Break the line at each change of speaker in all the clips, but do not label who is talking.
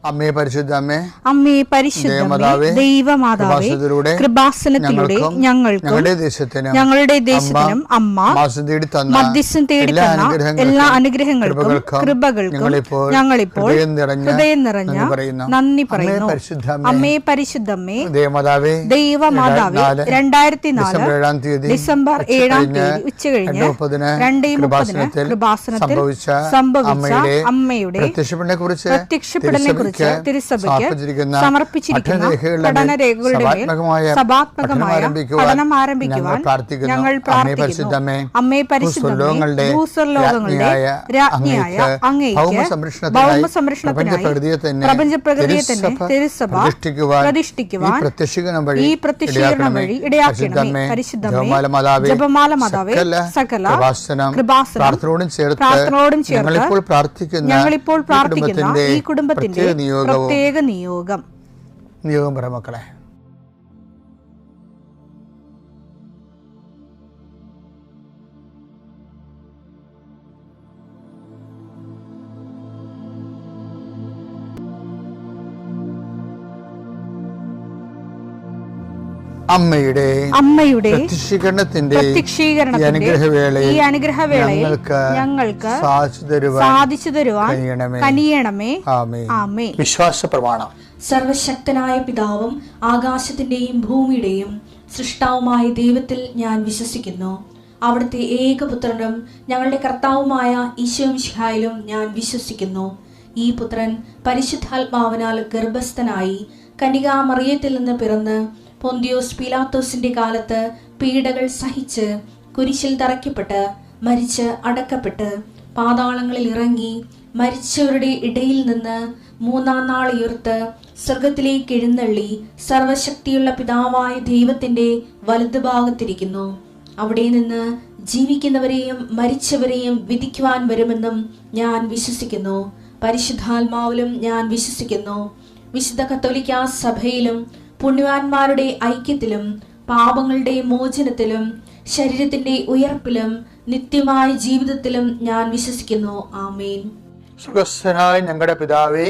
അമ്മേ പരിശുദ്ധ അമ്മേ,
അമ്മേ പരിശുദ്ധ ദൈവമാതാവേ, കൃപാസനത്തിലൂടെ ഞങ്ങൾക്കും ഞങ്ങളുടെ ദേശത്തിനും അമ്മ മധ്യസ്ഥം തേടി തന്ന എല്ലാ അനുഗ്രഹങ്ങൾക്കും കൃപകൾക്കും ഞങ്ങളിപ്പോൾ ഹൃദയം നിറഞ്ഞ നന്ദി പറയുന്നു. അമ്മേ പരിശുദ്ധമ്മേ ദൈവമാതാവേ, 2004 ഡിസംബർ 7 ഉച്ചകഴിഞ്ഞ് 2:30 കൃപാസനത്തിൽ സംഭവിച്ച അമ്മയുടെ പ്രത്യക്ഷപ്പെടലിനെ കുറിച്ച് തിരുസഭയ്ക്ക് സമർപ്പിച്ചിരിക്കുന്ന പഠനരേഖകളുടെ മേൽ സഭാത്മകമായ പഠനം ആരംഭിക്കുവാൻ ഞങ്ങൾ പ്രാർത്ഥിക്കുന്നു. അമ്മേ പരിശുദ്ധമേ, ഭൂസ്വർലോകങ്ങളുടെ രാജ്ഞിയായ അങ്ങേയ്ക്ക് ഭൗമസംരക്ഷണത്തിനായി പ്രപഞ്ചപ്രകൃതിയെ തന്നെ തിരുസഭ പ്രതിഷ്ഠിക്കുവാൻ ഈ പ്രത്യക്ഷീകരണം വഴി ഇടയാക്കണമേ. പരിശുദ്ധമേ, ജപമാല മാതാവേ, സകല കൃപാസനം പ്രാർത്ഥനയോടും ചേർത്ത് ഞങ്ങളിപ്പോൾ പ്രാർത്ഥിക്കുന്ന ഈ കുടുംബത്തിന്റെ പ്രത്യേക നിയോഗം
പറ മക്കളെ. അമ്മയുടെ പ്രത്യക്ഷീകരണത്തിന്റെ ഈ അനുഗ്രഹവേളയിൽ ഞങ്ങൾക്ക് സാധിച്ചു തരുവാൻ കനിയണമേ. ആമേൻ. വിശ്വാസ പ്രമാണം.
സർവശക്തനായ പിതാവും ആകാശത്തിന്റെയും ഭൂമിയുടെയും സൃഷ്ടാവുമായ ദൈവത്തിൽ ഞാൻ വിശ്വസിക്കുന്നു. അവിടുത്തെ ഏകപുത്രനും ഞങ്ങളുടെ കർത്താവുമായ ഈശോമിശിഹായിലും ഞാൻ വിശ്വസിക്കുന്നു. ഈ പുത്രൻ പരിശുദ്ധാത്മാവിനാൽ ഗർഭസ്ഥനായി കന്യകാമറിയത്തിൽ നിന്ന് പിറന്ന് പൊന്തിയോസ് പീലാത്തോസിന്റെ കാലത്ത് പീഡകൾ സഹിച്ച് കുരിശിൽ തറയ്ക്കപ്പെട്ട് മരിച്ച് അടക്കപ്പെട്ട് പാതാളങ്ങളിൽ ഇറങ്ങി മരിച്ചവരുടെ ഇടയിൽ നിന്ന് 3-ാം നാൾ ഉയർത്ത് സ്വർഗത്തിലേക്ക് എഴുന്നള്ളി സർവശക്തിയുള്ള പിതാവായ ദൈവത്തിന്റെ വലതുഭാഗത്തിരിക്കുന്നു. അവിടെ നിന്ന് ജീവിക്കുന്നവരെയും മരിച്ചവരെയും വിധിക്കുവാൻ വരുമെന്നും ഞാൻ വിശ്വസിക്കുന്നു. പരിശുദ്ധാത്മാവിലും ഞാൻ വിശ്വസിക്കുന്നു. വിശുദ്ധ കത്തോലിക്കാ സഭയിലും പുണ്യവാന്മാരുടെ ഐക്യത്തിലും പാപങ്ങളുടെ മോചനത്തിലും ശരീരത്തിന്റെ ഉയർപ്പിലും നിത്യമായ ജീവിതത്തിലും ഞാൻ വിശ്വസിക്കുന്നു. ആമേൻ.
സുഖസ്ഥനായ ഞങ്ങളുടെ പിതാവേ,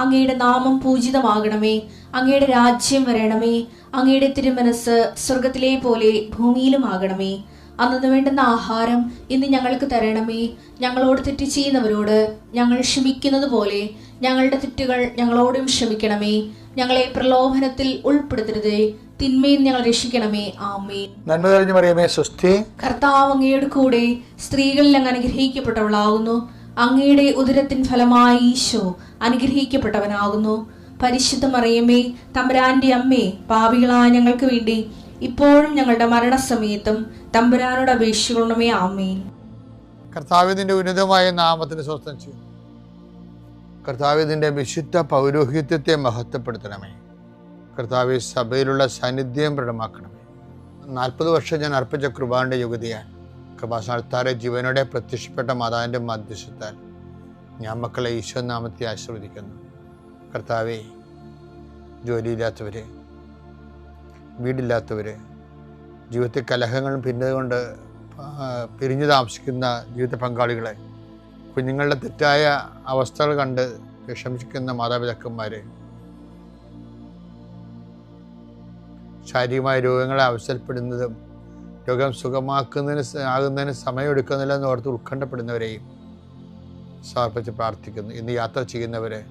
അങ്ങയുടെ നാമം പൂജിതമാകണമേ. അങ്ങയുടെ രാജ്യം വരണമേ. അങ്ങയുടെ തിരുമനസ് സ്വർഗത്തിലെ പോലെ ഭൂമിയിലും ആകണമേ. അന്നു വേണ്ടുന്ന ആഹാരം ഇന്ന് ഞങ്ങൾക്ക് തരണമേ. ഞങ്ങളോട് തെറ്റ് ചെയ്യുന്നവരോട് ഞങ്ങൾ ക്ഷമിക്കുന്നത് പോലെ ഞങ്ങളുടെ തെറ്റുകൾ ഞങ്ങളോടും ക്ഷമിക്കണമേ. ഞങ്ങളെ പ്രലോഭനത്തിൽ ഉൾപ്പെടുത്തരുതേ, തിന്മയിൽ ഞങ്ങൾ രക്ഷിക്കണമേ. ആമേൻ.
നന്മ നിറഞ്ഞ മറിയമേ, സ്വസ്തി.
കർത്താവ് അങ്ങയുടെ കൂടെ സ്ത്രീകളിൽ അങ്ങ് അനുഗ്രഹിക്കപ്പെട്ടവളാകുന്നു. അങ്ങയുടെ ഉദരത്തിൻ ഫലമായി ഈശോ അനുഗ്രഹിക്കപ്പെട്ടവനാകുന്നു. പരിശുദ്ധ മറിയമേ, തമ്പുരാന്റെ അമ്മേ, പാപികളായ ഞങ്ങൾക്ക് വേണ്ടി ഇപ്പോഴും ഞങ്ങളുടെ മരണസമയത്തും തമ്പുരാനോട് അപേക്ഷിക്കണമേ. ആമേൻ.
കർത്താവിന്റെ ഉന്നതമായ നാമത്തിന് സ്വസ്ഥം ചെയ്യും. കർത്താവിന്റെ വിശുദ്ധ പൗരോഹിത്യത്തെ മഹത്വപ്പെടുത്തണമേ. കർത്താവ് സഭയിലുള്ള സാന്നിധ്യം പ്രകടമാക്കണമേ. 40 വർഷം ഞാൻ അർപ്പിച്ച കൃപാന്റെ യുഗതിയാൽ കൃപാസ്ഥാനത്താറെ ജീവനോടെ പ്രത്യക്ഷപ്പെട്ട മാതാവിന്റെ മധ്യസ്ഥത്താൽ ഞാൻ മക്കളെ ഈശോ നാമത്തെ ആശീർവദിക്കുന്നു. കർത്താവെ, ജോലിയില്ലാത്തവര്, വീടില്ലാത്തവര്, ജീവിതത്തിൽ കലഹങ്ങളും ഭിന്നതകൊണ്ട് പിരിഞ്ഞു താമസിക്കുന്ന ജീവിത പങ്കാളികളെ, കുഞ്ഞുങ്ങളുടെ തെറ്റായ അവസ്ഥകൾ കണ്ട് വിഷമിക്കുന്ന മാതാപിതാക്കന്മാരെ, ശാരീരികമായ രോഗങ്ങളെ അവസരപ്പെടുന്നതും രോഗം ആകുന്നതിന് സമയമെടുക്കുന്നില്ലെന്ന് ഓർത്ത് ഉത്കണ്ഠപ്പെടുന്നവരെയും സമർപ്പിച്ച് പ്രാർത്ഥിക്കുന്നു. ഇന്ന് യാത്ര ചെയ്യുന്നവരെ,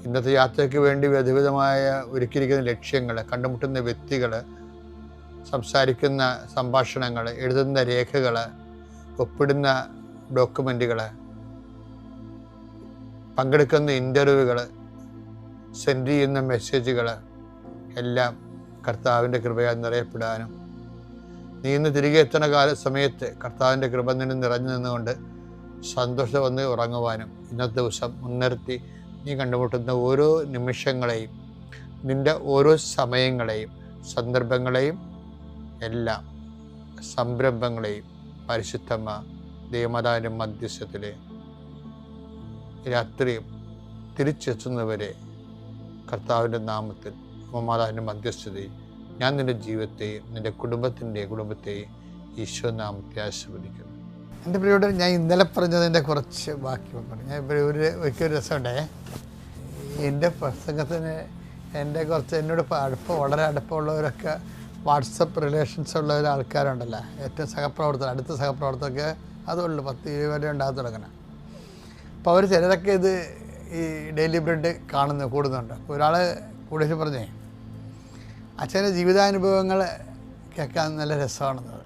ഇന്നത്തെ യാത്രയ്ക്ക് വേണ്ടി വിവിധമായ ഒരുക്കിയിരിക്കുന്ന ലക്ഷ്യങ്ങൾ, കണ്ടുമുട്ടുന്ന വ്യക്തികൾ, സംസാരിക്കുന്ന സംഭാഷണങ്ങൾ, എഴുതുന്ന രേഖകൾ, ഒപ്പിടുന്ന ഡോക്യുമെൻറ്റുകൾ, പങ്കെടുക്കുന്ന ഇൻ്റർവ്യൂകൾ, സെൻഡ് ചെയ്യുന്ന മെസ്സേജുകൾ എല്ലാം കർത്താവിൻ്റെ കൃപയാൽ നിറയപ്പെടാനും നീ ഇന്ന് തിരികെ എത്തുന്ന സമയത്ത് കർത്താവിൻ്റെ കൃപ നിന്നും നിറഞ്ഞു നിന്നുകൊണ്ട് സന്തോഷം വന്ന് ഉറങ്ങുവാനും ഇന്നത്തെ ദിവസം മുൻനിർത്തി നീ കണ്ടുമുട്ടുന്ന ഓരോ നിമിഷങ്ങളെയും, നിൻ്റെ ഓരോ സമയങ്ങളെയും, സന്ദർഭങ്ങളെയും, എല്ലാം സംരംഭങ്ങളെയും പരിശുദ്ധമ്മ ദൈവമാതാവിൻ്റെ മധ്യസ്ഥത്തിലെ രാത്രിയും തിരിച്ചെത്തുന്നവരെ കർത്താവിൻ്റെ നാമത്തിൽ മാതാവിൻ്റെ മധ്യസ്ഥതയും ഞാൻ നിൻ്റെ ജീവിതത്തെയും നിൻ്റെ കുടുംബത്തെയും ഈശോ നാമത്തെ ആശീർവദിക്കുന്നു. എൻ്റെ പ്രിയോട് ഞാൻ ഇന്നലെ പറഞ്ഞതിൻ്റെ കുറച്ച് ബാക്കി പറഞ്ഞു. ഞാൻ ഒരു രസമുണ്ടേ. എൻ്റെ പ്രസംഗത്തിന് എൻ്റെ കുറച്ച് എന്നോട് വളരെ അടുപ്പമുള്ളവരൊക്കെ വാട്സപ്പ് റിലേഷൻസ് ഉള്ള ആൾക്കാരുണ്ടല്ലോ, ഏറ്റവും അടുത്ത സഹപ്രവർത്തകർക്ക് അതുള്ളൂ 10-20 വരെ ഉണ്ടാകാൻ തുടങ്ങണം. അപ്പോൾ അവർ ചിലരൊക്കെ ഇത് ഈ ഡെയിലി ബ്രെഡ് കൂടുന്നുണ്ട്. അപ്പോൾ ഒരാൾ കൂടെ പറഞ്ഞേ, അച്ഛൻ്റെ ജീവിതാനുഭവങ്ങൾ കേൾക്കാൻ നല്ല രസമാണെന്നത്.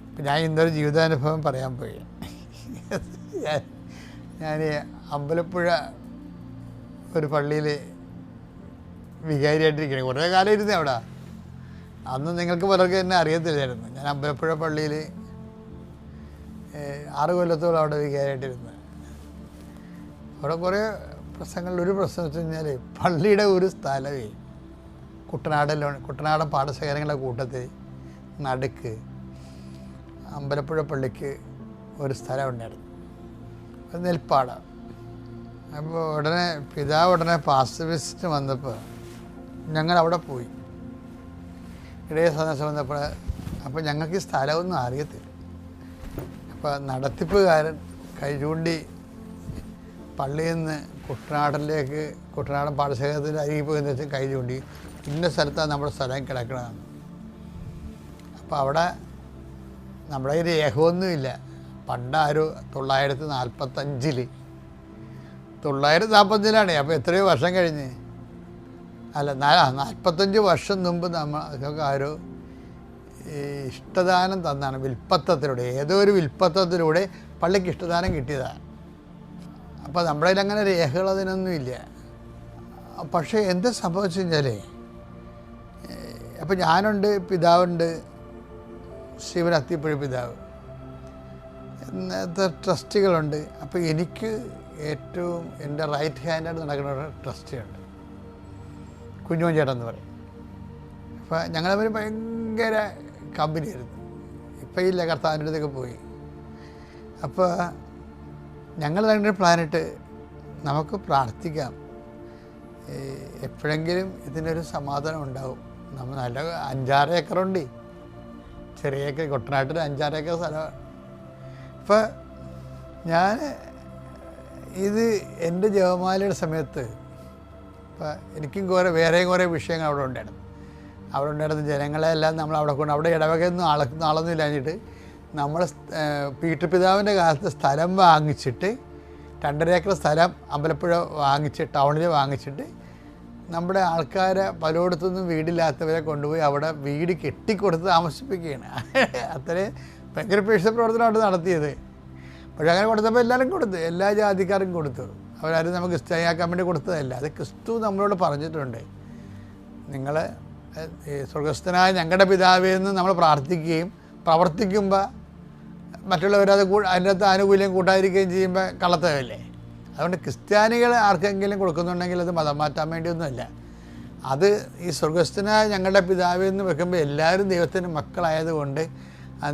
അപ്പം ഞാൻ ഇന്നൊരു ജീവിതാനുഭവം പറയാൻ പോയി. ഞാൻ അമ്പലപ്പുഴ ഒരു പള്ളിയിൽ വികാരിയായിട്ടിരിക്കുകയാണ്. കുറേ കാലം ഇരുന്നേ അവിടെ. അന്ന് നിങ്ങൾക്ക് പലർക്ക് എന്നെ അറിയത്തില്ലായിരുന്നു. ഞാൻ അമ്പലപ്പുഴ പള്ളിയിൽ 6 കൊല്ലത്തോളം അവിടെ വികാരിയായിട്ടിരുന്നു. അവിടെ കുറേ ഒരു പ്രശ്നം വെച്ച് കഴിഞ്ഞാൽ പള്ളിയുടെ ഒരു സ്ഥലമേ കുട്ടനാടൻ പാടശേഖരങ്ങളുടെ കൂട്ടത്തിൽ നടുക്ക് അമ്പലപ്പുഴ പള്ളിക്ക് ഒരു സ്ഥലം ഉണ്ടായിരുന്നു, അത് നെൽപ്പാടം. അപ്പോൾ പിതാവ് പാസ്റ്റർ വിസിറ്റ് വന്നപ്പോൾ ഞങ്ങൾ അവിടെ പോയി. ഇടയ സന്ദർശനം വന്നപ്പോൾ അപ്പോൾ ഞങ്ങൾക്ക് ഈ സ്ഥലമൊന്നും അറിയത്തില്ല. അപ്പോൾ നടത്തിപ്പുകാരൻ കൈ ചൂണ്ടി പള്ളിയിൽ നിന്ന് കുട്ടനാടൻ പാടശേഖരത്തിൻ്റെ അരികിൽ പോയി വെച്ച് കൈ ചൂണ്ടി, ഇന്ന സ്ഥലത്താണ് നമ്മുടെ സ്ഥലം കിടക്കണമെന്ന്. അപ്പോൾ അവിടെ നമ്മുടെ ഈ രേഖയൊന്നുമില്ല. പണ്ട് 945 അപ്പോൾ എത്രയോ വർഷം കഴിഞ്ഞ്, അല്ല 45 വർഷം മുമ്പ് നമ്മൾക്ക് ആരോ ഇഷ്ടദാനം തന്നാണ്. വിൽപ്പത്തത്തിലൂടെ, ഏതോ ഒരു വിൽപ്പത്തത്തിലൂടെ പള്ളിക്ക് ഇഷ്ടദാനം കിട്ടിയതാണ്. അപ്പോൾ നമ്മുടെ കയ്യിൽ അങ്ങനെ രേഖകൾ അതിനൊന്നുമില്ല. പക്ഷേ എന്താ സംഭവിച്ചു കഴിഞ്ഞാൽ, അപ്പോൾ ഞാനുണ്ട്, പിതാവുണ്ട്, ശിവൻ അത്തിപ്പുഴ പിതാവ്, ഇന്നത്തെ ട്രസ്റ്റികളുണ്ട്. അപ്പോൾ എനിക്ക് ഏറ്റവും എൻ്റെ റൈറ്റ് ഹാൻഡായിട്ട് നടക്കുന്ന ഒരു ട്രസ്റ്റിയുണ്ട്, കുഞ്ഞോൻ ചേട്ടൻ എന്ന് പറയും. അപ്പോൾ ഞങ്ങൾ തമ്മിൽ ഭയങ്കര കമ്പനിയായിരുന്നു. ഇപ്പം ഇല്ല, കർത്താവിൻ്റെ അടുത്തൊക്കെ പോയി. അപ്പോൾ ഞങ്ങൾ തന്നെ പ്ലാനിട്ട് നമുക്ക് പ്രാർത്ഥിക്കാം, എപ്പോഴെങ്കിലും ഇതിനൊരു സമാധാനം ഉണ്ടാവും. നമ്മൾ നല്ല 5-6 ഏക്കറുണ്ട്, ചെറിയ ഏക്കർ, കുട്ടനാട്ടിൽ 5-6 ഏക്കർ സ്ഥലമാണ്. അപ്പോൾ ഞാൻ ഇത് എൻ്റെ ജപമാലയുടെ സമയത്ത് ഇപ്പം എനിക്കും വേറെയും കുറേ വിഷയങ്ങൾ അവിടെ ഉണ്ടായിരുന്നു. ജനങ്ങളെല്ലാം നമ്മൾ അവിടെ ഇടവകയൊന്നും അളന്നില്ലാഞ്ഞിട്ട് നമ്മൾ പീറ്റർ പിതാവിൻ്റെ കാലത്ത് സ്ഥലം വാങ്ങിച്ചിട്ട് 2.5 ഏക്കർ സ്ഥലം അമ്പലപ്പുഴ ടൗണിൽ വാങ്ങിച്ചിട്ട് നമ്മുടെ ആൾക്കാരെ പലയിടത്തുനിന്നും വീടില്ലാത്തവരെ കൊണ്ടുപോയി അവിടെ വീട് കെട്ടിക്കൊടുത്ത് താമസിപ്പിക്കുകയാണ്. അത്രയും ഭയങ്കര പേഴ്സ പ്രവർത്തനം അവിടെ നടത്തിയത്. പക്ഷേ അങ്ങനെ കൊടുത്തപ്പോൾ എല്ലാവരും കൊടുത്തു, എല്ലാ ജാതിക്കാർക്കും കൊടുത്തു. അവരാരും നമുക്ക് ക്രിസ്ത്യാനിയാക്കാൻ വേണ്ടി കൊടുത്തതല്ല. അത് ക്രിസ്തു നമ്മളോട് പറഞ്ഞിട്ടുണ്ട്, നിങ്ങൾ സ്വർഗസ്ഥനായ ഞങ്ങളുടെ പിതാവേ എന്ന് നമ്മൾ പ്രാർത്ഥിക്കുകയും പ്രവർത്തിക്കുമ്പോൾ മറ്റുള്ളവരത് അതിനകത്ത് ആനുകൂല്യം കൂട്ടാതിരിക്കുകയും ചെയ്യുമ്പോൾ കള്ളത്തരമല്ലേ. അതുകൊണ്ട് ക്രിസ്ത്യാനികൾ ആർക്കെങ്കിലും കൊടുക്കുന്നുണ്ടെങ്കിൽ അത് മതം മാറ്റാൻ വേണ്ടിയൊന്നുമല്ല. അത് ഈ സ്വർഗസ്ഥനായ ഞങ്ങളുടെ പിതാവേ എന്ന് വെക്കുമ്പോൾ എല്ലാവരും ദൈവത്തിൻ്റെ മക്കളായതുകൊണ്ട്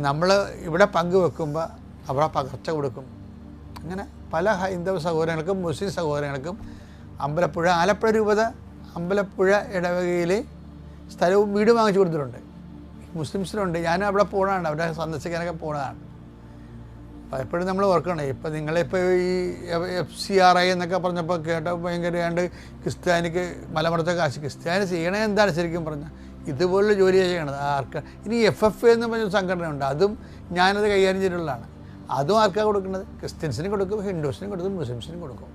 നമ്മൾ ഇവിടെ പങ്കുവെക്കുമ്പോൾ അവിടെ പകർച്ച കൊടുക്കും. അങ്ങനെ പല ഹൈന്ദവ സഹോദരങ്ങൾക്കും മുസ്ലിം സഹോദരങ്ങൾക്കും ആലപ്പുഴ രൂപത അമ്പലപ്പുഴ ഇടവകയിൽ സ്ഥലവും വീടും വാങ്ങിച്ചു കൊടുത്തിട്ടുണ്ട്. മുസ്ലിംസിനുണ്ട്. ഞാൻ അവിടെ പോകണതാണ്, അവരെ സന്ദർശിക്കാനൊക്കെ പോകണതാണ്. പലപ്പോഴും നമ്മൾ ഓർക്കണം. ഇപ്പം നിങ്ങളിപ്പോൾ ഈ FCRI എന്നൊക്കെ പറഞ്ഞപ്പോൾ കേട്ടപ്പോൾ ഭയങ്കരമായിട്ട് ക്രിസ്ത്യാനിക്ക് മലമറച്ച കാശ്. ക്രിസ്ത്യാനി ചെയ്യണേ എന്താണ് ശരിക്കും പറഞ്ഞാൽ ഇതുപോലുള്ള ജോലിയാണ് ചെയ്യണത്. ഇനി FFA എന്ന് പറഞ്ഞ സംഘടനയുണ്ട്, അതും ഞാനത് കൈകാര്യം ചെയ്തിട്ടുള്ളതാണ്. അതും ആർക്കാണ് കൊടുക്കുന്നത്? ക്രിസ്ത്യൻസിനും കൊടുക്കും, ഹിന്ദുസിനും കൊടുക്കും, മുസ്ലിംസിനും കൊടുക്കും.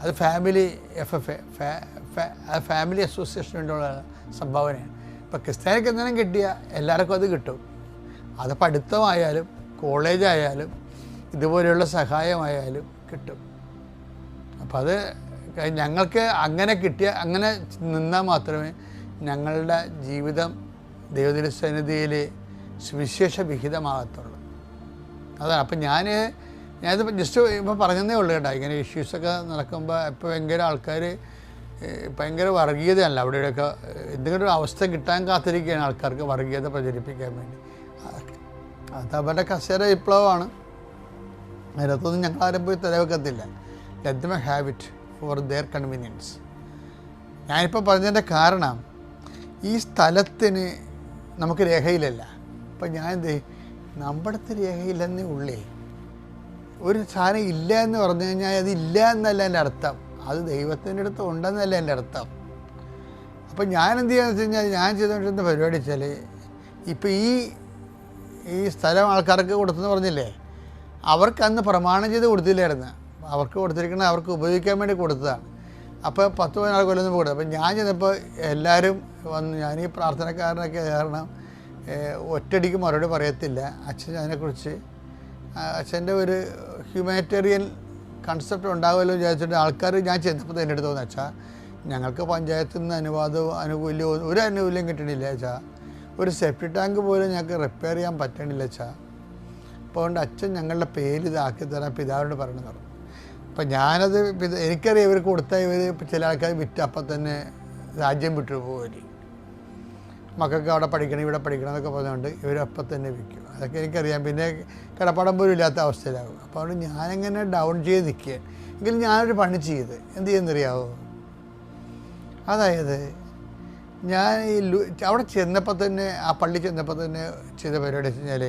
അത് ഫാമിലി FFA ഫാമിലി അസോസിയേഷന് വേണ്ടിയുള്ള സംഭാവനയാണ്. ഇപ്പോൾ ക്രിസ്ത്യാനിക്ക് എന്തെങ്കിലും കിട്ടിയാൽ എല്ലാവർക്കും അത് കിട്ടും. അത് പഠിത്തമായാലും കോളേജായാലും ഇതുപോലെയുള്ള സഹായമായാലും കിട്ടും. അപ്പം അത് ഞങ്ങൾക്ക് അങ്ങനെ അങ്ങനെ നിന്നാൽ മാത്രമേ ഞങ്ങളുടെ ജീവിതം ദൈവസന്നിധിയിൽ സുവിശേഷ വിഹിതമാകത്തുള്ളൂ. അതാണ്. അപ്പം ഞാനിത് ജസ്റ്റ് ഇപ്പോൾ പറഞ്ഞതേ ഉള്ളൂ കേട്ടോ. ഇങ്ങനെ ഇഷ്യൂസൊക്കെ നടക്കുമ്പോൾ ഇപ്പോൾ ഭയങ്കര ആൾക്കാർ ഭയങ്കര വർഗീയതയല്ല അവിടെയൊക്കെ എന്തെങ്കിലും ഒരു അവസ്ഥ കിട്ടാൻ കാത്തിരിക്കുകയാണ് ആൾക്കാർക്ക് വർഗീയത പ്രചരിപ്പിക്കാൻ വേണ്ടി. അത് അവരുടെ കസേര വിപ്ലവമാണ്. അതിനകത്തൊന്നും ഞങ്ങൾ ആരും പോയി തലവെക്കത്തില്ല. Let them have it for their convenience. ഞാനിപ്പോൾ പറഞ്ഞതിൻ്റെ കാരണം ഈ സ്ഥലത്തിന് നമുക്ക് രേഖയിലല്ല. അപ്പം ഞാൻ നമ്മുടെ അടുത്ത് രേഖയില്ലെന്നേ ഉള്ളേ. ഒരു സാധനം ഇല്ല എന്ന് പറഞ്ഞു കഴിഞ്ഞാൽ അതില്ല എന്നല്ല എൻ്റെ അർത്ഥം. അത് ദൈവത്തിൻ്റെ അടുത്ത് ഉണ്ടെന്നല്ല എൻ്റെ അർത്ഥം. അപ്പം ഞാൻ എന്ത് ചെയ്യാന്ന് വെച്ച് കഴിഞ്ഞാൽ, ഞാൻ ചെയ്തുകൊണ്ടിരുന്ന പരിപാടി വെച്ചാൽ, ഇപ്പം ഈ സ്ഥലം ആൾക്കാർക്ക് കൊടുത്തെന്ന് പറഞ്ഞില്ലേ, അവർക്ക് അന്ന് പ്രമാണം ചെയ്ത് കൊടുത്തില്ലായിരുന്നു. അവർക്ക് കൊടുത്തിരിക്കുന്നത് അവർക്ക് ഉപയോഗിക്കാൻ വേണ്ടി കൊടുത്തതാണ്. അപ്പോൾ 10-14 കൊല്ലം മുമ്പ് കൊടുത്തു. അപ്പം ഞാൻ ചെന്നപ്പോൾ എല്ലാവരും വന്ന്, ഞാൻ ഈ പ്രാർത്ഥനക്കാരനൊക്കെ കാരണം ഒറ്റയടിക്ക് മറുപടി പറയത്തില്ല. അച്ഛൻ അതിനെക്കുറിച്ച് അച്ഛൻ്റെ ഒരു ഹ്യൂമാനിറ്റേറിയൻ കൺസെപ്റ്റ് ഉണ്ടാകുമല്ലോ വിചാരിച്ചിട്ട് ആൾക്കാർ, ഞാൻ ചെന്നപ്പോൾ തന്നെ എടുത്തു തോന്നുന്നു, അച്ഛാ ഞങ്ങൾക്ക് പഞ്ചായത്തിൽ നിന്ന് ആനുകൂല്യം ഒരു ആനുകൂല്യം കിട്ടണില്ല അച്ഛാ, ഒരു സെപ്റ്റി ടാങ്ക് പോലും ഞങ്ങൾക്ക് റിപ്പയർ ചെയ്യാൻ പറ്റണില്ല അച്ഛാ. അപ്പോൾ അതുകൊണ്ട് അച്ഛൻ ഞങ്ങളുടെ പേര് ഇതാക്കി തരാൻ പിതാവിനോട് പറയണമെന്ന് പറഞ്ഞു. അപ്പം ഞാനത് എനിക്കറിയാം, ഇവർ കൊടുത്താൽ ഇവർ ചില ആൾക്കാർ വിറ്റ് അപ്പം തന്നെ രാജ്യം വിട്ടു പോകും, മക്കൾക്ക് അവിടെ പഠിക്കണം ഇവിടെ പഠിക്കണം എന്നൊക്കെ പറഞ്ഞുകൊണ്ട് ഇവരപ്പം തന്നെ വിൽക്കും. അതൊക്കെ എനിക്കറിയാം. പിന്നെ കിടപ്പാടം പോലും ഇല്ലാത്ത അവസ്ഥയിലാകും. അപ്പോൾ അതുകൊണ്ട് ഞാനിങ്ങനെ ഡൗൺ ചെയ്ത് നിൽക്കുക. എങ്കിലും ഞാനൊരു പണി ചെയ്ത് എന്ത് ചെയ്യുന്നറിയാവോ, അതായത് ഞാൻ ഈ അവിടെ ചെന്നപ്പോൾ തന്നെ, ആ പള്ളി ചെന്നപ്പോൾ തന്നെ ചെയ്ത പരിപാടി വെച്ച് കഴിഞ്ഞാൽ,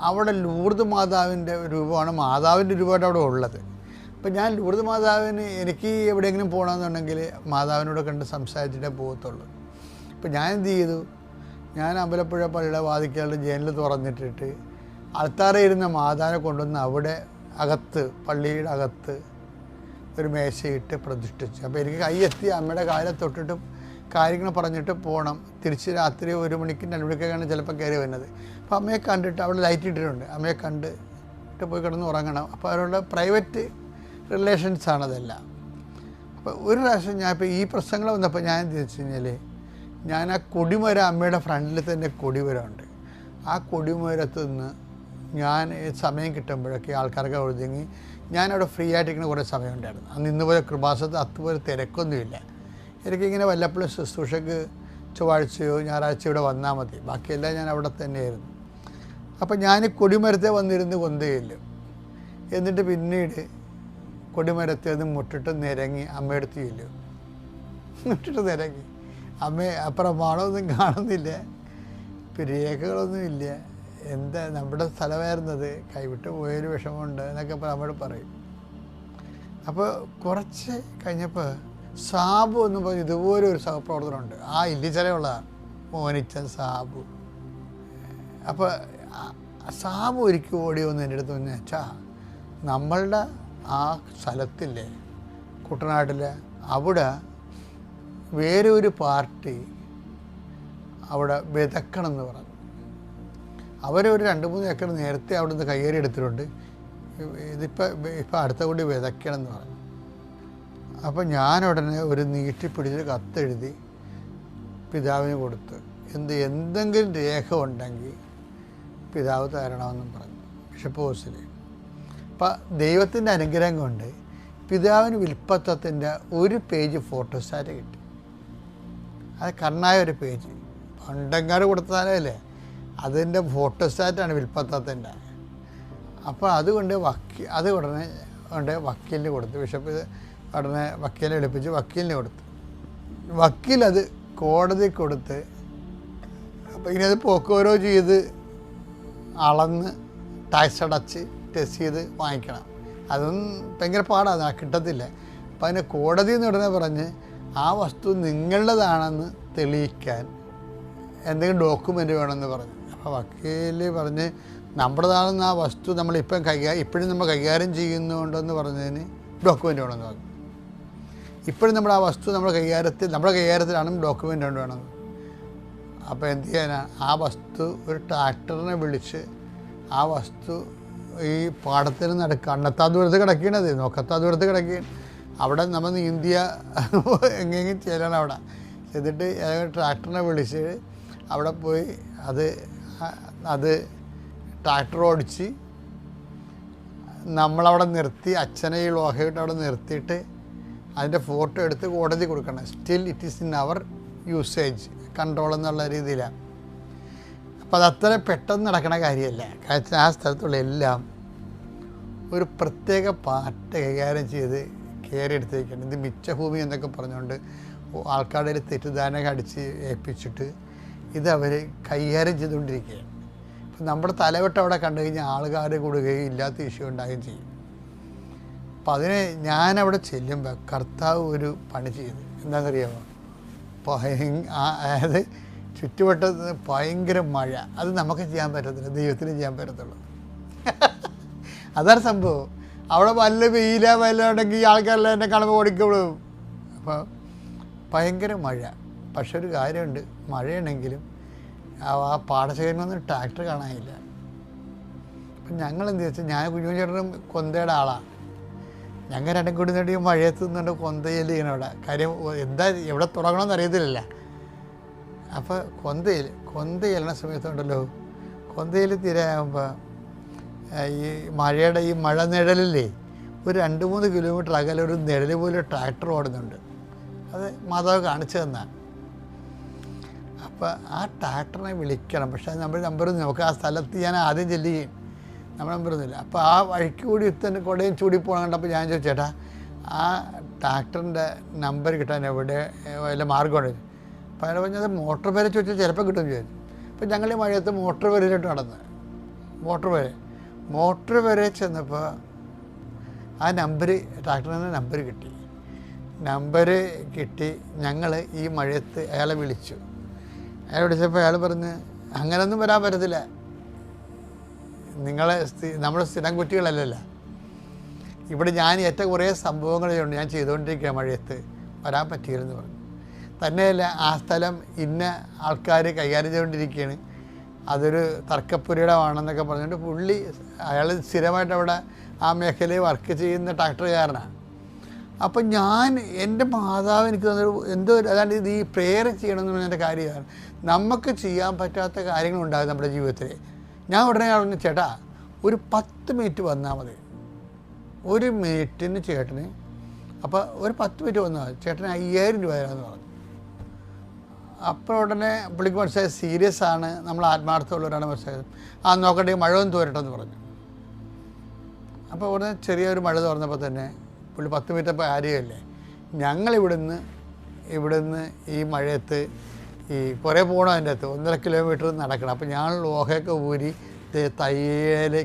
അവിടെ ലൂർദ് മാതാവിൻ്റെ രൂപമാണ്, മാതാവിൻ്റെ രൂപമായിട്ട് അവിടെ ഉള്ളത്. അപ്പം ഞാൻ ലൂർദ് മാതാവിന്, എനിക്ക് എവിടെയെങ്കിലും പോകണമെന്നുണ്ടെങ്കിൽ മാതാവിനോട് കണ്ട് സംസാരിച്ചിട്ടേ പോകത്തുള്ളൂ. അപ്പം ഞാൻ എന്ത് ചെയ്തു, ഞാൻ അമ്പലപ്പുഴ പള്ളിയുടെ വാതിക്കലുടെ ജനൽ തുറന്നിട്ടിട്ട് അൾത്താറയിൽ ഇരുന്ന മാതാവിനെ കൊണ്ടുവന്ന് അവിടെ അകത്ത്, പള്ളിയുടെ അകത്ത് ഒരു മേശയിട്ട് പ്രതിഷ്ഠിച്ചു. അപ്പോൾ എനിക്ക് കൈയെത്തി അമ്മയുടെ കാലിൽ തൊട്ടിട്ടും കാര്യങ്ങൾ പറഞ്ഞിട്ട് പോകണം. തിരിച്ച് രാത്രി 1 മണിക്കും 2 മണിക്കൊക്കെയാണ് ചിലപ്പോൾ കയറി വരുന്നത്. അപ്പോൾ അമ്മയെ കണ്ടിട്ട് അവിടെ ലൈറ്റ് ഇട്ടിട്ടുണ്ട്, അമ്മയെ കണ്ടിട്ട് പോയി കിടന്ന് ഉറങ്ങണം. അപ്പോൾ അവരുടെ പ്രൈവറ്റ് റിലേഷൻസാണതെല്ലാം. അപ്പോൾ ഒരു പ്രാവശ്യം ഞാൻ ഇപ്പോൾ ഈ പ്രശ്നങ്ങൾ വന്നപ്പോൾ ഞാൻ എന്ത് വെച്ച് കഴിഞ്ഞാൽ, ഞാൻ ആ കൊടിമരം, അമ്മയുടെ ഫ്രണ്ടിൽ തന്നെ കൊടിമരമുണ്ട്, ആ കൊടിമരത്ത് നിന്ന് ഞാൻ സമയം കിട്ടുമ്പോഴൊക്കെ ആൾക്കാർക്ക് ഒഴുതെങ്കിൽ ഞാനവിടെ ഫ്രീ ആയിട്ടിരിക്കുന്ന കുറേ സമയമുണ്ടായിരുന്നു. അന്ന് ഇന്നുപോലെ കൃപാസനത്ത് അതുപോലെ തിരക്കൊന്നുമില്ല. എനിക്കിങ്ങനെ വല്ലപ്പോഴും ശുശ്രൂഷക്ക് ചൊവ്വാഴ്ചയോ ഞായറാഴ്ചയോ ഇവിടെ വന്നാൽ മതി, ബാക്കിയെല്ലാം ഞാൻ അവിടെ തന്നെയായിരുന്നു. അപ്പം ഞാൻ കൊടിമരത്തെ വന്നിരുന്ന് കൊന്തയില്ല. എന്നിട്ട് പിന്നീട് കൊടിമരത്തെ നിന്ന് മുട്ടിട്ട് നിരങ്ങി അമ്മയെടുത്ത് ചെല്ലും. മുട്ടിട്ട് നിരങ്ങി അമ്മയെ, അപ്പുറം മാണമൊന്നും കാണുന്നില്ല, രേഖകളൊന്നുമില്ല, എന്താ നമ്മുടെ സ്ഥലമായിരുന്നത്, കൈവിട്ട് പോയൊരു വിഷമമുണ്ട് എന്നൊക്കെ അമ്മയോട് പറയും. അപ്പോൾ കുറച്ച് കഴിഞ്ഞപ്പോൾ സാബു എന്ന് പറഞ്ഞ് ഇതുപോലെ ഒരു സഹപ്രവർത്തനമുണ്ട്, ആ ഇല്ലിച്ചലയുള്ളതാണ്, മോനിച്ചൻ സാബു. അപ്പോൾ സാബു ഒരിക്കൽ ഓടി വന്ന് എൻ്റെ അടുത്ത് വന്ന്, അച്ഛാ നമ്മളുടെ ആ സ്ഥലത്തില്ലേ കുട്ടനാട്ടിൽ, അവിടെ വേറെ ഒരു പാർട്ടി അവിടെ വിതക്കണം എന്ന് പറഞ്ഞു. അവരൊരു 2-3 ഏക്കർ നേരത്തെ അവിടെ നിന്ന് കയ്യേറി എടുത്തിട്ടുണ്ട്, ഇപ്പം അടുത്ത കൂടി വിതയ്ക്കണം എന്ന് പറഞ്ഞു. അപ്പം ഞാനുടനെ ഒരു നീട്ടിപ്പിടിച്ച് കത്തെഴുതി പിതാവിന് കൊടുത്ത്, എന്തെങ്കിലും രേഖ ഉണ്ടെങ്കിൽ പിതാവ് തരണമെന്നും പറഞ്ഞു ബിഷപ്പ് ഹൗസിൽ. അപ്പം ദൈവത്തിൻ്റെ അനുഗ്രഹം കൊണ്ട് പിതാവിന് വിൽപ്പത്തത്തിൻ്റെ ഒരു പേജ് ഫോട്ടോസ്റ്റാറ്റ് കിട്ടി. അത് കണ്ണായ ഒരു പേജ്, പണ്ടെങ്ങാട് കൊടുത്താലേ അതിൻ്റെ ഫോട്ടോസ്റ്റാറ്റാണ് വിൽപ്പത്തത്തിൻ്റെ. അപ്പോൾ അതുകൊണ്ട് അത് ഉടനെ വക്കീലിന് കൊടുത്തു. ബിഷപ്പ് ഉടനെ വക്കീലിനെ വിളിപ്പിച്ച് വക്കീലിന് കൊടുത്തു. വക്കീലത് കോടതി കൊടുത്ത്, അപ്പോൾ ഇനി അത് പോക്കോരോ ചെയ്ത് അളന്ന് ടാക്സ് അടച്ച് ടെസ്റ്റ് ചെയ്ത് വാങ്ങിക്കണം. അതൊന്നും ഭയങ്കര പാടാണ്, കിട്ടത്തില്ല. അപ്പം അതിന് കോടതി എന്ന് ഉടനെ പറഞ്ഞ് ആ വസ്തു നിങ്ങളുടേതാണെന്ന് തെളിയിക്കാൻ എന്തെങ്കിലും ഡോക്യുമെൻ്റ് വേണമെന്ന് പറഞ്ഞു. അപ്പോൾ വക്കീൽ പറഞ്ഞ് നമ്മുടേതാണെന്ന് ആ വസ്തു നമ്മളിപ്പം ഇപ്പോഴും നമ്മൾ കൈകാര്യം ചെയ്യുന്നുണ്ടെന്ന് പറഞ്ഞതിന് ഡോക്യുമെൻ്റ് വേണമെന്ന് പറഞ്ഞു. ഇപ്പോഴും നമ്മുടെ ആ വസ്തു നമ്മുടെ കൈകാര്യത്തിലാണെന്ന് ഡോക്യുമെൻ്റ് കൊണ്ട് വേണമെന്ന്. അപ്പോൾ എന്ത് ചെയ്യാനാണ്, ആ വസ്തു ഒരു ട്രാക്ടറിനെ വിളിച്ച് ആ വസ്തു ഈ പാടത്തിന് കണ്ണെത്താ ദൂരത്ത് കിടക്കണത്, നോക്കത്താ ദൂരത്ത് കിടക്കുകയാണ്. അവിടെ നമ്മൾ ഇന്ത്യ എങ്ങനെയും ചെയ്യണം. അവിടെ എന്നിട്ട് ട്രാക്ടറിനെ വിളിച്ച് അവിടെ പോയി അത് ട്രാക്ടർ ഓടിച്ച് നമ്മളവിടെ നിർത്തി, അച്ഛനെ ഈ ലോഹയിട്ട് അവിടെ നിർത്തിയിട്ട് അതിൻ്റെ ഫോട്ടോ എടുത്ത് കോടതി കൊടുക്കണം. Still it is in our usage control എന്നുള്ള രീതിയിലാണ്. അപ്പോൾ അതത്ര പെട്ടെന്ന് നടക്കണ കാര്യമല്ല. കാരണം ആ സ്ഥലത്തുള്ള എല്ലാം ഒരു പ്രത്യേക പാർട്ടി കൈകാര്യം ചെയ്ത് കയറി എടുത്തേക്കാണ്. ഇത് മിച്ചഭൂമി എന്നൊക്കെ പറഞ്ഞുകൊണ്ട് ആൾക്കാരുടെ തെറ്റിദ്ധാരണ അടിച്ച് ഏൽപ്പിച്ചിട്ട് ഇതവർ കൈകാര്യം ചെയ്തുകൊണ്ടിരിക്കുകയാണ്. ഇപ്പം നമ്മുടെ തലവട്ടം അവിടെ കണ്ടു കഴിഞ്ഞാൽ ആൾക്കാർ കൂടുകയും ഇല്ലാത്ത ഇഷ്യൂ ഉണ്ടാകുകയും ചെയ്യും. അപ്പം അതിന് ഞാനവിടെ ചെല്ലുമ്പോൾ കർത്താവ് ഒരു പണി ചെയ്തു. എന്താണെന്നറിയാമോ? അതായത് ചുറ്റുവട്ടത്ത് ഭയങ്കര മഴ. അത് നമുക്ക് ചെയ്യാൻ പറ്റത്തില്ല, ദൈവത്തിന് ചെയ്യാൻ പറ്റത്തുള്ളൂ. അതാണ് സംഭവം. അവിടെ വല്ല വല്ലതുണ്ടെങ്കിൽ ആൾക്കാരെല്ലാം എന്നെ കാണുമ്പോൾ ഓടിക്കോളൂ. അപ്പോൾ ഭയങ്കര മഴ. പക്ഷെ ഒരു കാര്യമുണ്ട്, മഴയാണെങ്കിലും ആ പാടശേഖരനൊന്നും ട്രാക്ടർ കാണാനില്ല. അപ്പം ഞങ്ങൾ എന്ത് വെച്ചാൽ, ഞാൻ കുഞ്ഞുചേട്ടനും കൊന്തയുടെ ആളാണ്. ഞങ്ങൾ രണ്ടും കൂടി നേടി മഴയത്ത് നിന്നുകൊണ്ട് കൊന്തയിൽ ചെയ്യണം അവിടെ. കാര്യം എന്താ എവിടെ തുടങ്ങണമെന്ന് അറിയത്തില്ല. അപ്പോൾ കൊന്ത ചെല്ലണ സമയത്തുണ്ടല്ലോ, കൊന്തയിൽ തിരയാകുമ്പോൾ ഈ മഴയുടെ ഈ മഴ നിഴലില്ലേ, ഒരു 2-3 കിലോമീറ്റർ അകലെ ഒരു നിഴൽ പോലെ ട്രാക്ടർ ഓടുന്നുണ്ട്. അത് മാതാവ് കാണിച്ചു തന്നാണ്. അപ്പോൾ ആ ട്രാക്ടറിനെ വിളിക്കണം. പക്ഷേ നമ്മൾ നമ്പറൊന്നും, നമുക്ക് ആ സ്ഥലത്ത് ഞാൻ ആദ്യം ചെല്ലുകയും നമ്മൾ നമ്പറൊന്നുമില്ല. അപ്പോൾ ആ വഴിക്ക് കൂടി തന്നെ കുടയും ചൂടി പോകണം കണ്ടപ്പോൾ ഞാൻ ചോദിച്ചു, ചേട്ടാ ആ ട്രാക്ടറിൻ്റെ നമ്പർ കിട്ടാൻ എവിടെ വല്ല മാർഗമുണ്ട്? അപ്പോൾ അയാൾ പറഞ്ഞത് മോട്ടോർ പേരെ ചോദിച്ചാൽ ചിലപ്പോൾ കിട്ടുമെന്ന് ചോദിച്ചു. അപ്പോൾ ഞങ്ങൾ ഈ മഴയത്ത് മോട്ടോർ പേരിലോട്ട് നടന്ന് മോട്ടോർ വരെ ചെന്നപ്പോൾ ആ നമ്പർ, ട്രാക്ടറിൻ്റെ നമ്പർ കിട്ടി. ഞങ്ങൾ ഈ മഴയത്ത് അയാളെ വിളിച്ചു. അയാൾ വിളിച്ചപ്പോൾ അയാൾ പറഞ്ഞ്, അങ്ങനെയൊന്നും വരാൻ പറ്റത്തില്ല, നമ്മൾ സ്ഥിരം കുറ്റികളല്ലല്ലോ. ഇവിടെ ഞാൻ ഏറ്റവും കുറേ സംഭവങ്ങളുണ്ട്, ഞാൻ ചെയ്തുകൊണ്ടിരിക്കുക, മഴയത്ത് വരാൻ പറ്റിയില്ലെന്ന് പറഞ്ഞു. തന്നെയല്ല, ആ സ്ഥലം ഇന്ന ആൾക്കാർ കൈകാര്യം ചെയ്തുകൊണ്ടിരിക്കുകയാണ്, അതൊരു തർക്കപ്പുരയിടമാണെന്നൊക്കെ പറഞ്ഞിട്ട് അയാൾ സ്ഥിരമായിട്ട് അവിടെ ആ മേഖലയിൽ വർക്ക് ചെയ്യുന്ന ട്രാക്ടറുകാരനാണ്. അപ്പം എൻ്റെ മാതാവ് എനിക്ക് തന്നൊരു എന്തോ, അതാണ്ട് ഇത് ഈ പ്രേയർ ചെയ്യണമെന്ന് പറഞ്ഞതിൻ്റെ കാര്യമാണ്. നമുക്ക് ചെയ്യാൻ പറ്റാത്ത കാര്യങ്ങളുണ്ടാകും നമ്മുടെ ജീവിതത്തിൽ. ഞാൻ ഉടനെ പറഞ്ഞു, ചേട്ടാ ഒരു 10 മിനിറ്റ് വന്നാൽ മതി, 1 മിനിറ്റിന് ചേട്ടന്. അപ്പോൾ ഒരു 10 മിനിറ്റ് വന്നാൽ മതി, ചേട്ടന് 5000 രൂപ തരാമെന്ന് പറഞ്ഞു. അപ്പോൾ ഉടനെ പുള്ളിക്ക് മനസ്സിലായി സീരിയസ് ആണ്, നമ്മൾ ആത്മാർത്ഥമുള്ളവരാണ് മനസ്സിലായത്. നോക്കട്ടെ മഴ ഒന്ന് തോരട്ടെന്ന് പറഞ്ഞു. അപ്പോൾ ഉടനെ ചെറിയൊരു മഴ തുറന്നപ്പോൾ തന്നെ പുള്ളി 10 മിനിറ്റ് അപ്പോൾ ആരെയല്ലേ. ഇവിടുന്ന് ഈ മഴയത്ത് ഈ കുറേ പോകണം, അതിൻ്റെ അകത്ത് 1.5 കിലോമീറ്റർ നടക്കണം. അപ്പോൾ ഞാൻ ലോഹയൊക്കെ ഊരി തയ്യൽ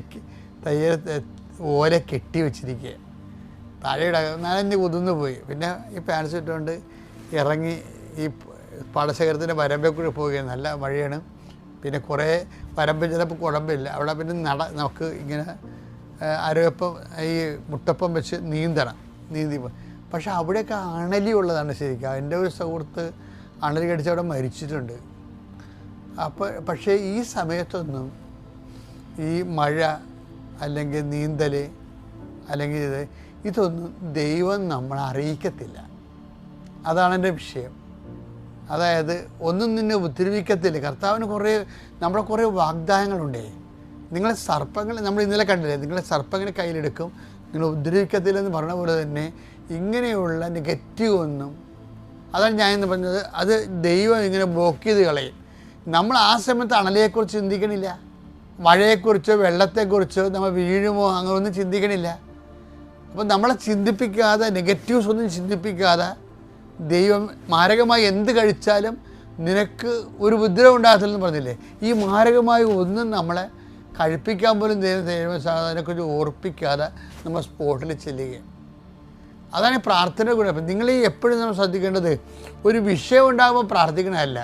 ഓല കെട്ടി വെച്ചിരിക്കുക, താഴെയുടെ നനഞ്ഞ് കുതിർന്നു പോയി. പിന്നെ ഈ പാൻസ് ഇട്ടുകൊണ്ട് ഇറങ്ങി ഈ പാടശേഖരത്തിൻ്റെ വരമ്പിൽ കൂടി പോവുകയാണ്. നല്ല മഴയാണ്. പിന്നെ കുറേ വരമ്പ് ചിലപ്പോൾ കുഴമ്പില്ല അവിടെ. പിന്നെ നമുക്ക് ഇങ്ങനെ അരവപ്പം ഈ മുട്ടപ്പം വെച്ച് നീന്തി. പക്ഷെ അവിടെയൊക്കെ അണലി ഉള്ളതാണ് ശരിക്കും. എൻ്റെ ഒരു സുഹൃത്ത് അണലി കടിച്ച് അവിടെ മരിച്ചിട്ടുണ്ട്. പക്ഷേ ഈ സമയത്തൊന്നും ഈ മഴ അല്ലെങ്കിൽ നീന്തൽ അല്ലെങ്കിൽ ഇതൊന്നും ദൈവം നമ്മളെ അറിയിക്കത്തില്ല. അതാണ് എൻ്റെ വിഷയം. അതായത് ഒന്നും നിന്നെ ഉപദ്രവിക്കത്തില്ല. കർത്താവിന് നമ്മളെ കുറേ വാഗ്ദാനങ്ങളുണ്ടേ. സർപ്പങ്ങൾ നമ്മൾ ഇന്നലെ കണ്ടില്ലേ, നിങ്ങളെ സർപ്പങ്ങളെ കയ്യിലെടുക്കും, നിങ്ങൾ ഉപദ്രവിക്കത്തില്ലെന്ന് പറഞ്ഞ പോലെ തന്നെ ഇങ്ങനെയുള്ള നെഗറ്റീവ് ഒന്നും, അതാണ് ഞാൻ ഇന്ന് പറഞ്ഞത്, അത് ദൈവം ഇങ്ങനെ ബ്ലോക്ക് ചെയ്ത് കളയും. നമ്മൾ ആ സമയത്ത് അണലയെക്കുറിച്ച് ചിന്തിക്കണില്ല, മഴയെക്കുറിച്ചോ വെള്ളത്തെക്കുറിച്ചോ നമ്മൾ വീഴുമോ അങ്ങനെയൊന്നും ചിന്തിക്കണില്ല. അപ്പം നമ്മളെ ചിന്തിപ്പിക്കാതെ, നെഗറ്റീവ്സ് ഒന്നും ചിന്തിപ്പിക്കാതെ, ദൈവം മാരകമായി എന്ത് കഴിച്ചാലും നിനക്ക് ഒരു ഉപദ്രവം ഉണ്ടാകത്തില്ലെന്ന് പറഞ്ഞില്ലേ. ഈ മാരകമായി ഒന്നും നമ്മളെ കഴിപ്പിക്കാൻ പോലും ദൈവസാധനത്തെക്കുറിച്ച് ഓർപ്പിക്കാതെ നമ്മൾ സ്പോട്ടിൽ ചെല്ലുകയാണ്. അതാണ് പ്രാർത്ഥന ഗുണം. അപ്പം നിങ്ങൾ എപ്പോഴും നമ്മൾ ശ്രദ്ധിക്കേണ്ടത്, ഒരു വിഷയം ഉണ്ടാകുമ്പോൾ പ്രാർത്ഥിക്കണമല്ല.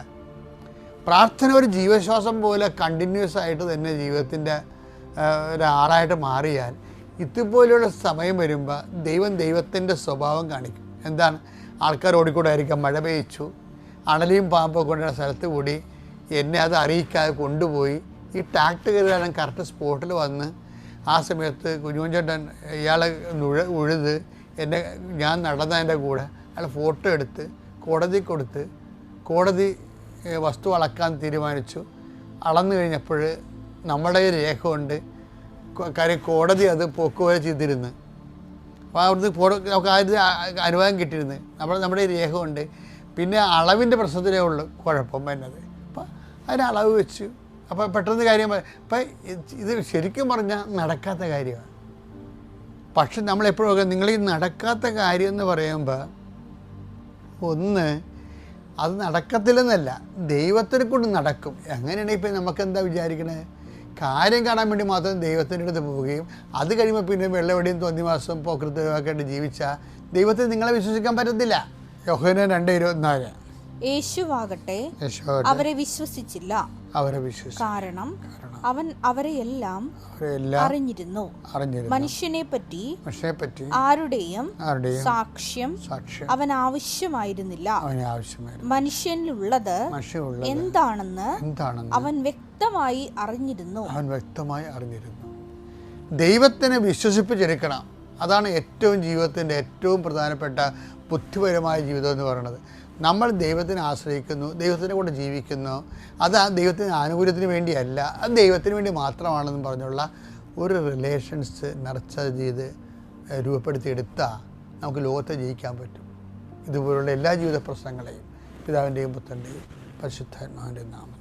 പ്രാർത്ഥന ഒരു ജീവശ്വാസം പോലെ കണ്ടിന്യൂസ് ആയിട്ട് തന്നെ ജീവിതത്തിൻ്റെ ഒരാളായിട്ട് മാറിയാൽ ഇതുപോലെയുള്ള സമയം വരുമ്പോൾ ദൈവത്തിൻ്റെ സ്വഭാവം കാണിക്കും. എന്താണ്? ആൾക്കാർ ഓടിക്കൂടായിരിക്കാം, മഴ പെയ്ച്ചു, അണലിയും പാമ്പൊക്കെ കൊണ്ടുവരുന്ന സ്ഥലത്ത് കൂടി എന്നെ അത് അറിയിക്കാതെ കൊണ്ടുപോയി ഈ ട്രാക്ടർ കയറാനും കറക്റ്റ് സ്പോട്ടിൽ വന്ന് ആ സമയത്ത് കുഞ്ഞുചേട്ടൻ ഇയാളെ ഉഴുത് ഞാൻ നടന്നതിൻ്റെ കൂടെ അയാൾ ഫോട്ടോ എടുത്ത് കോടതി കൊടുത്ത്, കോടതി വസ്തു അളക്കാൻ തീരുമാനിച്ചു. അളന്നു കഴിഞ്ഞപ്പോൾ നമ്മുടെ രേഖ കൊണ്ട്, കാര്യം കോടതി അത് പോക്കുവരെ ചെയ്തിരുന്നു. അപ്പോൾ അവിടുന്ന് നമുക്ക് ആദ്യം അനുവാദം കിട്ടിയിരുന്നു. നമ്മുടെ രേഖ കൊണ്ട്. പിന്നെ അളവിൻ്റെ പ്രശ്നത്തിലേ ഉള്ളൂ കുഴപ്പം വരുന്നത്. അപ്പം അതിന് അളവ് വെച്ചു. അപ്പോൾ പെട്ടെന്ന് കാര്യം. അപ്പം ഇത് ശരിക്കും പറഞ്ഞാൽ നടക്കാത്ത കാര്യമാണ്. പക്ഷെ നമ്മളെപ്പോഴും നിങ്ങൾ ഈ നടക്കാത്ത കാര്യം എന്ന് പറയുമ്പോൾ അത് നടക്കത്തില്ലെന്നല്ല, ദൈവത്തിനെ കൊണ്ട് നടക്കും. അങ്ങനെയാണെങ്കിൽ ഇപ്പം നമുക്കെന്താ വിചാരിക്കണേ, കാര്യം കാണാൻ വേണ്ടി മാത്രം ദൈവത്തിൻ്റെ അടുത്ത് പോവുകയും അത് കഴിയുമ്പോൾ പിന്നെ വെള്ളവെടിയും തോന്നിവാസം പോക്കൃത്തൊക്കെ ജീവിച്ച ദൈവത്തെ നിങ്ങളെ വിശ്വസിക്കാൻ പറ്റത്തില്ല. യോഹന്നാൻ 2:24.
യേശുവാകട്ടെ അവരെ വിശ്വസിച്ചില്ല, കാരണം അവൻ അവരെയെല്ലാം അറിഞ്ഞിരുന്നു. മനുഷ്യനെ പറ്റി ആരുടെയും സാക്ഷ്യം അവൻ ആവശ്യമായിരുന്നില്ല. മനുഷ്യനിലുള്ളത് എന്താണെന്ന് അവൻ വ്യക്തമായി അറിഞ്ഞിരുന്നു.
ദൈവത്തിനെ വിശ്വസിപ്പിച്ചെടുക്കണം. അതാണ് ഏറ്റവും ജീവിതത്തിൻ്റെ ഏറ്റവും പ്രധാനപ്പെട്ട ബുദ്ധിപരമായ ജീവിതം എന്ന് പറയുന്നത്. നമ്മൾ ദൈവത്തിനെ ആശ്രയിക്കുന്നു, ദൈവത്തിനെ കൊണ്ട് ജീവിക്കുന്നു. അത് ആ ദൈവത്തിൻ്റെ ആനുകൂല്യത്തിന് വേണ്ടിയല്ല, അത് ദൈവത്തിന് വേണ്ടി മാത്രമാണെന്ന് പറഞ്ഞുള്ള ഒരു റിലേഷൻസ് നർച്ചർ ചെയ്ത് രൂപപ്പെടുത്തിയെടുത്താൽ നമുക്ക് ലോകത്തെ ജയിക്കാൻ പറ്റും. ഇതുപോലുള്ള എല്ലാ ജീവിത പ്രശ്നങ്ങളെയും പിതാവിൻ്റെയും പുത്രൻ്റെയും പരിശുദ്ധാത്മാവിൻ്റെയും നാമം